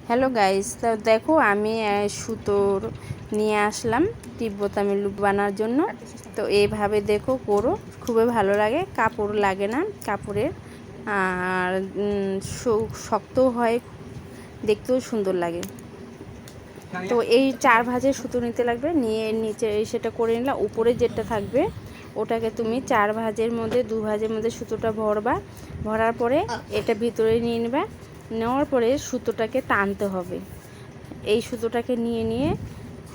Hello guys, তো দেখো আমি সুতোর নিয়ে আসলাম তিব্বতামি লুপ বানার জন্য। তো এইভাবে দেখো করো, খুবই ভালো লাগে, কাপড় লাগে না কাপড়ের, আর শক্তও হয়, দেখতেও সুন্দর লাগে। তো এই 4 ভাঁজের সুতো নিতে লাগবে, নিয়ে নিচে সেটা করে নিলাম। উপরে যেটা থাকবে ওটাকে তুমি 4 ভাঁজের মধ্যে 2 ভাঁজের মধ্যে সুতোটা ভরার পরে এটা ভিতরে নিয়ে নেবা। নেওয়ার পরে সুতোটাকে টানতে হবে, এই সুতোটাকে নিয়ে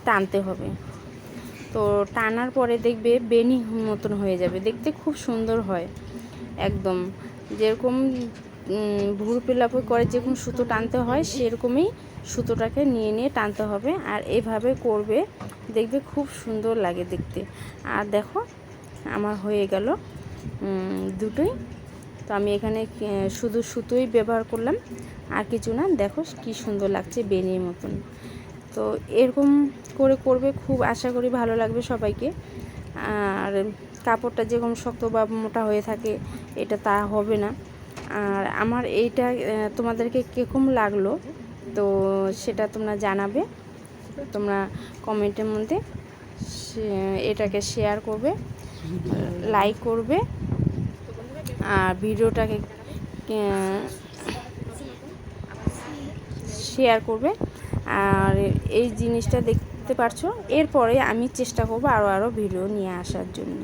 টানতে হবে। তো টানার পরে দেখবে বেনি মতন হয়ে যাবে, দেখতে খুব সুন্দর হয় একদম, যেরকম ভুরু পেলাপো করে যেরকম সুতো টানতে হয় সেরকমই সুতোটাকে নিয়ে টানতে হবে। আর এইভাবে করবে, দেখবে খুব সুন্দর লাগে দেখতে। আর দেখো আমার হয়ে গেল দুটোই। তো আমি এখানে শুধু সুতোই ব্যবহার করলাম, আর কিছু না। দেখো কি সুন্দর লাগছে বেনির মতন। তো এরকম করে করবে, খুব আশা করি ভালো লাগবে সবাইকে। আর কাপড়টা যেরকম শক্ত বা মোটা হয়ে থাকে এটা তা হবে না। আর আমার এইটা তোমাদেরকে কীরকম লাগলো তো সেটা তোমরা জানাবে, তোমরা কমেন্টের মধ্যে এটাকে শেয়ার করবে, লাইক করবে, আর ভিডিওটাকে শেয়ার করবে। আর এই জিনিসটা দেখতে পারছো, এরপরে আমি চেষ্টা করবো আরও ভিডিও নিয়ে আসার জন্য।